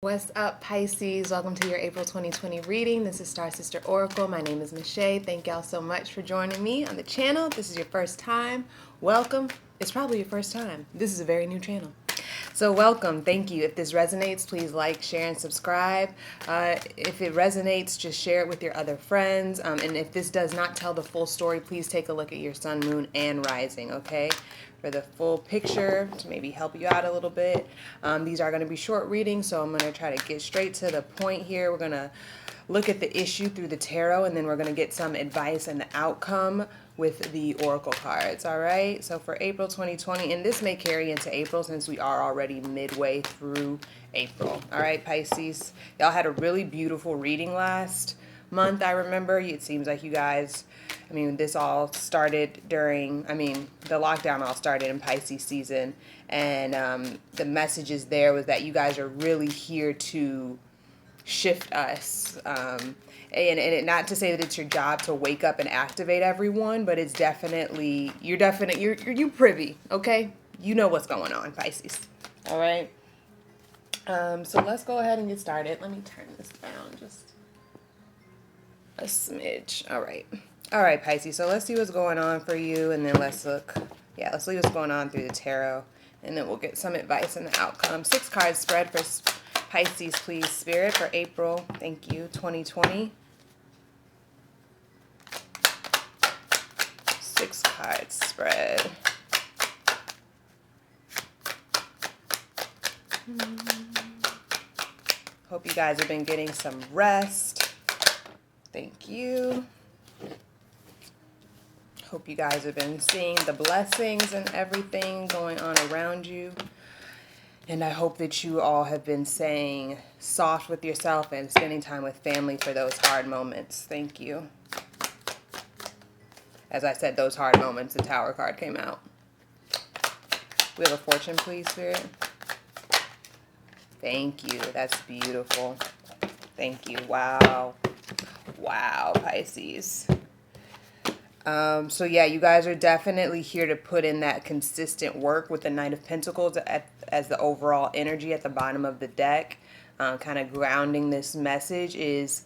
What's up, Pisces? Welcome to your April 2020 reading. This is Star Sister Oracle. My name is Michelle. Thank y'all so much for joining me on the channel. If this is your first time, welcome. It's probably your first time. This is a very new channel. So welcome. Thank you. If this resonates, please like, share, and subscribe. If it resonates, just share it with your other friends. And if this does not tell the full story, please take a look at your sun, moon, and rising, okay? For the full picture, to maybe help you out a little bit. These are going to be short readings, so I'm going to try to get straight to the point here. We're going to look at the issue through the tarot, and then we're going to get some advice and the outcome with the oracle cards. All right, so for April 2020, and this may carry into April since we are already midway through April. All right, Pisces, y'all had a really beautiful reading last month. I remember it seems like you guys, this all started during, the lockdown all started in Pisces season, and the messages there was that you guys are really here to shift us, and not to say that it's your job to wake up and activate everyone, but it's definitely, you're privy, okay? You know what's going on, Pisces. All right. So let's go ahead and get started. Let me turn this down just a smidge. All right, Pisces. So let's see what's going on for you, and then let's see what's going on through the tarot, and then we'll get some advice and the outcome. 6 card spread for Pisces, please, Spirit, for April. Thank you, 2020. 6 card spread. Hope you guys have been getting some rest. Thank you. Hope you guys have been seeing the blessings and everything going on around you. And I hope that you all have been staying soft with yourself and spending time with family for those hard moments. Thank you. As I said, those hard moments, the Tower card came out. We have a fortune, please, Spirit. Thank you. That's beautiful. Thank you. Wow. Wow, Pisces. So yeah, you guys are definitely here to put in that consistent work with the Knight of Pentacles as the overall energy at the bottom of the deck. Kind of grounding this message is,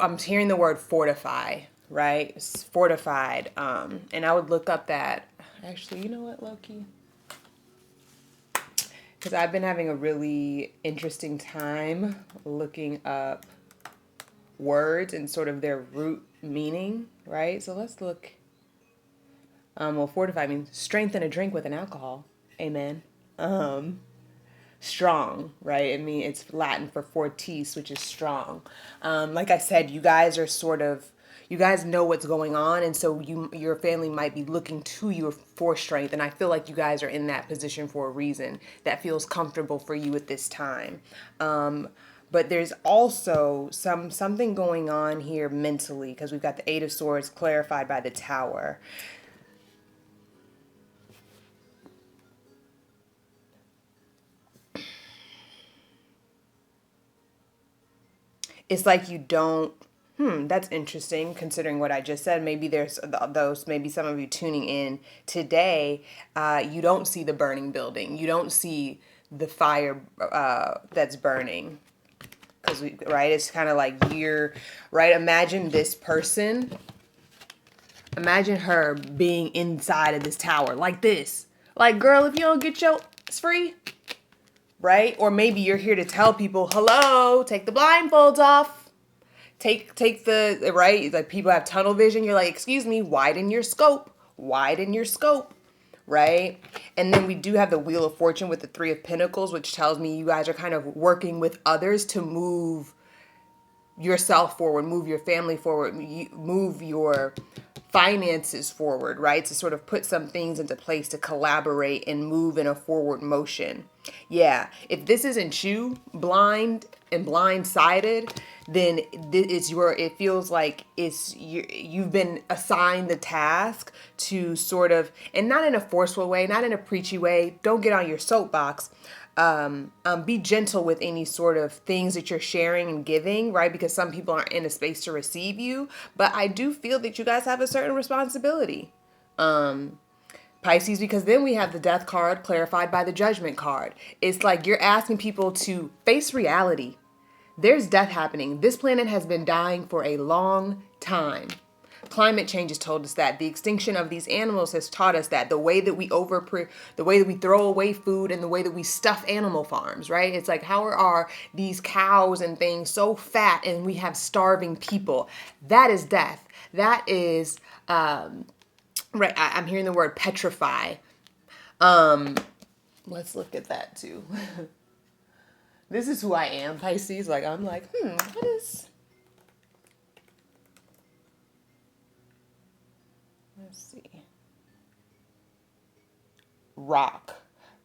I'm hearing the word fortify, right? It's fortified. And I would look up that, actually, you know what, Loki? Because I've been having a really interesting time looking up words and sort of their root meaning, right? So let's look. Well, fortify means strengthen a drink with an alcohol. Amen. Strong, right? It's Latin for fortis, which is strong. Like I said, you guys know what's going on, and so your family might be looking to you for strength, and I feel like you guys are in that position for a reason that feels comfortable for you at this time. But there's also something going on here mentally, because we've got the 8 of Swords clarified by the Tower. It's like you don't, that's interesting considering what I just said. Maybe there's maybe some of you tuning in today, you don't see the burning building. You don't see the fire that's burning. Because right, it's kind of like imagine this person, imagine her being inside of this tower like this. Like, girl, if you don't get it's free, right? Or maybe you're here to tell people, hello, take the blindfolds off. Take the, right? Like, people have tunnel vision. You're like, excuse me, widen your scope, right? And then we do have the Wheel of Fortune with the 3 of Pentacles, which tells me you guys are kind of working with others to move yourself forward, move your family forward, move your finances forward, right? To sort of put some things into place to collaborate and move in a forward motion. Yeah, if this isn't you, blind and blindsided, then it feels like you've been assigned the task to sort of, and not in a forceful way, not in a preachy way, don't get on your soapbox, be gentle with any sort of things that you're sharing and giving, right? Because some people aren't in a space to receive you, but I do feel that you guys have a certain responsibility. Pisces, because then we have the death card clarified by the judgment card. It's like you're asking people to face reality. There's death happening. This planet has been dying for a long time. Climate change has told us that. The extinction of these animals has taught us that. The way that we the way that we throw away food and the way that we stuff animal farms, right? It's like, how are these cows and things so fat and we have starving people? That is death. That is, right, I'm hearing the word petrify. Let's look at that too. This is who I am, Pisces. Like, I'm like, what is... Let's see. Rock.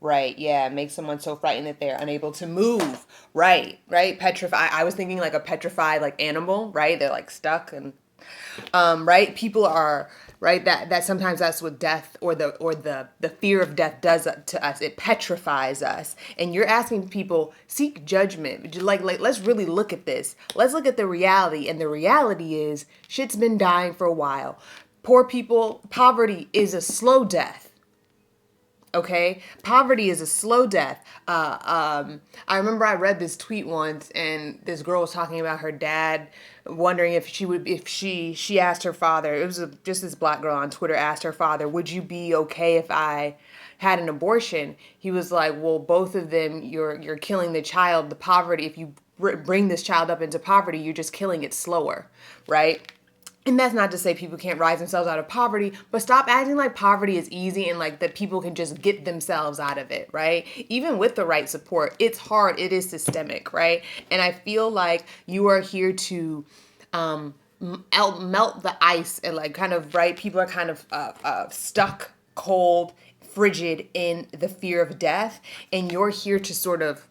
Right, yeah, make someone so frightened that they're unable to move. Right, petrify. I was thinking like a petrified like animal, right? They're like stuck and right? People are right that sometimes that's what death or the fear of death does to us. It petrifies us. And you're asking people, seek judgment. Like let's really look at this. Let's look at the reality. And the reality is shit's been dying for a while. Poor people, poverty is a slow death. Okay, poverty is a slow death. I remember I read this tweet once, and this girl was talking about her dad, wondering if she asked her father. It was just this black girl on Twitter asked her father, "Would you be okay if I had an abortion?" He was like, "Well, both of them, you're killing the child. The poverty. If you bring this child up into poverty, you're just killing it slower, right?" And that's not to say people can't rise themselves out of poverty, but stop acting like poverty is easy and like that people can just get themselves out of it, right? Even with the right support, it's hard. It is systemic, right? And I feel like you are here to melt the ice and like kind of, right? People are kind of stuck, cold, frigid in the fear of death. And you're here to sort of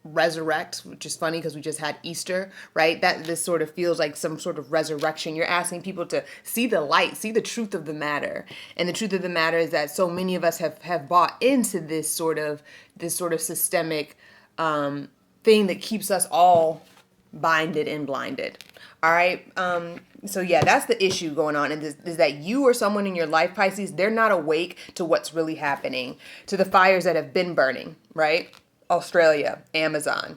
resurrect, which is funny because we just had Easter, right? That this sort of feels like some sort of resurrection. You're asking people to see the light, see the truth of the matter. And the truth of the matter is that so many of us have bought into this sort of systemic thing that keeps us all binded and blinded. All right. So yeah, that's the issue going on. And is that you or someone in your life, Pisces, they're not awake to what's really happening, to the fires that have been burning, right? Australia, Amazon,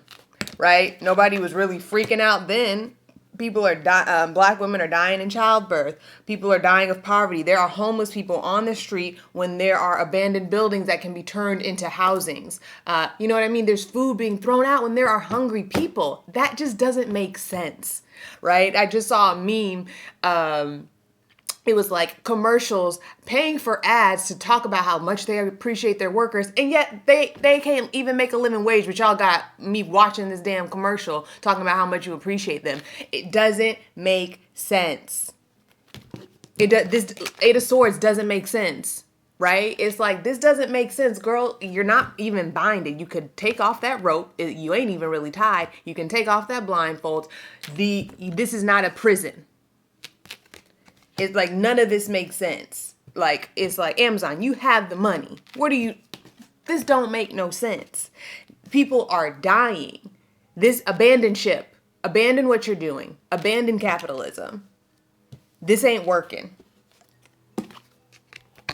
right? Nobody was really freaking out then. People are black women are dying in childbirth. People are dying of poverty. There are homeless people on the street when there are abandoned buildings that can be turned into housings. You know what I mean? There's food being thrown out when there are hungry people. That just doesn't make sense, right? I just saw a meme. It was like commercials paying for ads to talk about how much they appreciate their workers, and yet they can't even make a living wage, but y'all got me watching this damn commercial talking about how much you appreciate them. It doesn't make sense. This Eight of Swords doesn't make sense, right? It's like, this doesn't make sense, girl. You're not even binded. You could take off that rope. You ain't even really tied. You can take off that blindfold. This is not a prison. It's like none of this makes sense. Like, it's like, Amazon, you have the money. This don't make no sense. People are dying. This abandon ship. Abandon what you're doing. Abandon capitalism. This ain't working.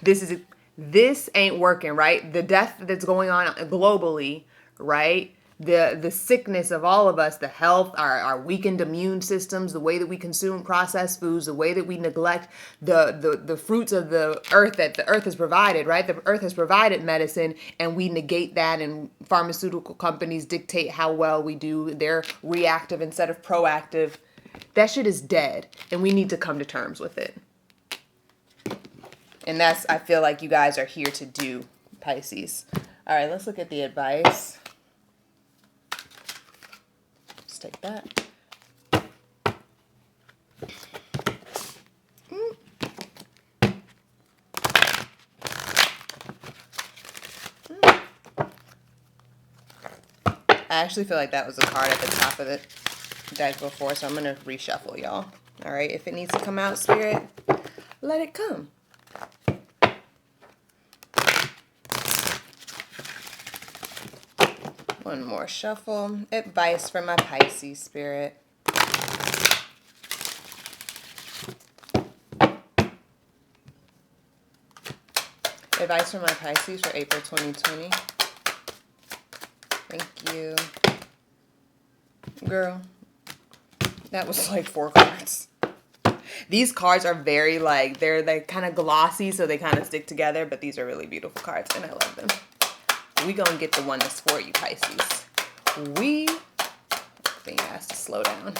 This ain't working, right? The death that's going on globally, right? The sickness of all of us, the health, our weakened immune systems, the way that we consume processed foods, the way that we neglect the fruits of the earth that the earth has provided, right? The earth has provided medicine and we negate that, and pharmaceutical companies dictate how well we do. They're reactive instead of proactive. That shit is dead and we need to come to terms with it. And that's, I feel like you guys are here to do, Pisces. All right, let's look at the advice. Let's take that. I actually feel like that was a card at the top of the deck before, so I'm going to reshuffle, y'all. All right, if it needs to come out, Spirit, let it come. One more shuffle. Advice from my Pisces, Spirit. Advice from my Pisces for April 2020. Thank you. Girl, that was like 4 cards. These cards are very like, they're like kind of glossy, so they kind of stick together, but these are really beautiful cards and I love them. We gonna get the one that's for you, Pisces. I think it has to slow down.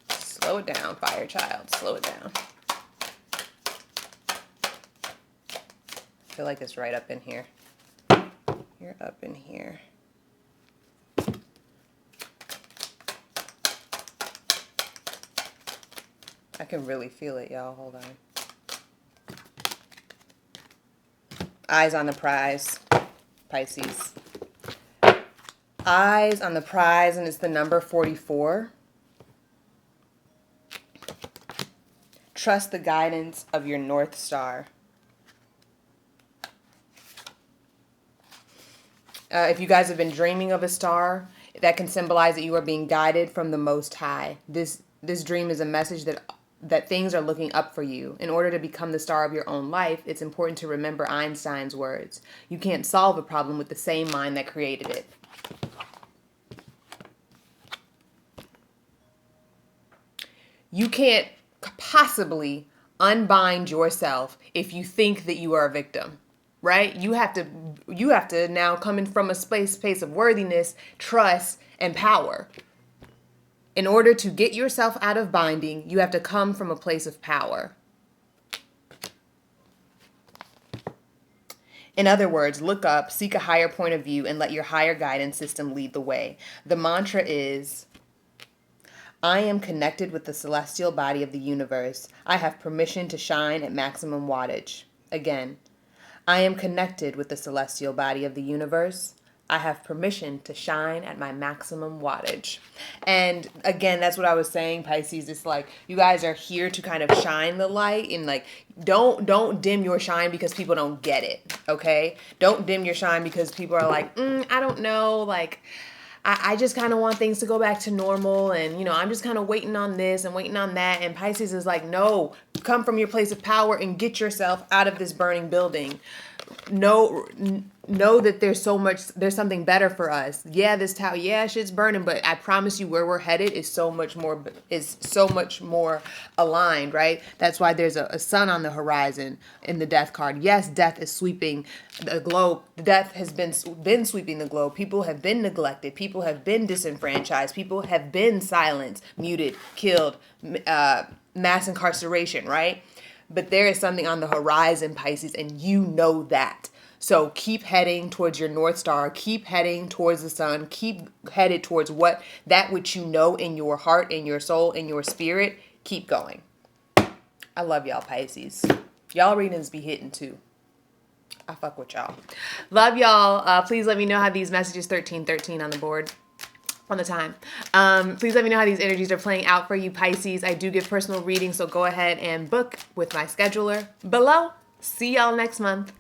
Slow it down, fire child. Slow it down. I feel like it's right up in here. You're up in here. I can really feel it, y'all. Hold on. Eyes on the prize, Pisces. Eyes on the prize, and it's the number 44. Trust the guidance of your North Star. If you guys have been dreaming of a star, that can symbolize that you are being guided from the Most High. This dream is a message that things are looking up for you. In order to become the star of your own life, it's important to remember Einstein's words. You can't solve a problem with the same mind that created it. You can't possibly unbind yourself if you think that you are a victim. Right? You have to now come in from a space of worthiness, trust, and power. In order to get yourself out of binding, you have to come from a place of power. In other words, look up, seek a higher point of view, and let your higher guidance system lead the way. The mantra is, I am connected with the celestial body of the universe. I have permission to shine at maximum wattage. Again, I am connected with the celestial body of the universe. I have permission to shine at my maximum wattage. And again, that's what I was saying, Pisces. It's like you guys are here to kind of shine the light, and like don't dim your shine because people don't get it. Okay? Don't dim your shine because people are like, I don't know, like I just kind of want things to go back to normal, and I'm just kind of waiting on this and waiting on that. And Pisces is like, no, come from your place of power and get yourself out of this burning building. Know that there's something better for us. Yeah, this tower, shit's burning, but I promise you where we're headed is so much more aligned, right? That's why there's a sun on the horizon in the death card. Yes, death is sweeping the globe. Death has been sweeping the globe. People have been neglected. People have been disenfranchised. People have been silenced, muted, killed, mass incarceration, right? But there is something on the horizon, Pisces, and you know that. So keep heading towards your North Star. Keep heading towards the sun. Keep headed towards that which you know in your heart, in your soul, in your spirit. Keep going. I love y'all, Pisces. Y'all readings be hitting too. I fuck with y'all. Love y'all. Please let me know how these messages 1313 on the board. On the time. Please let me know how these energies are playing out for you, Pisces. I do give personal readings, so go ahead and book with my scheduler below. See y'all next month.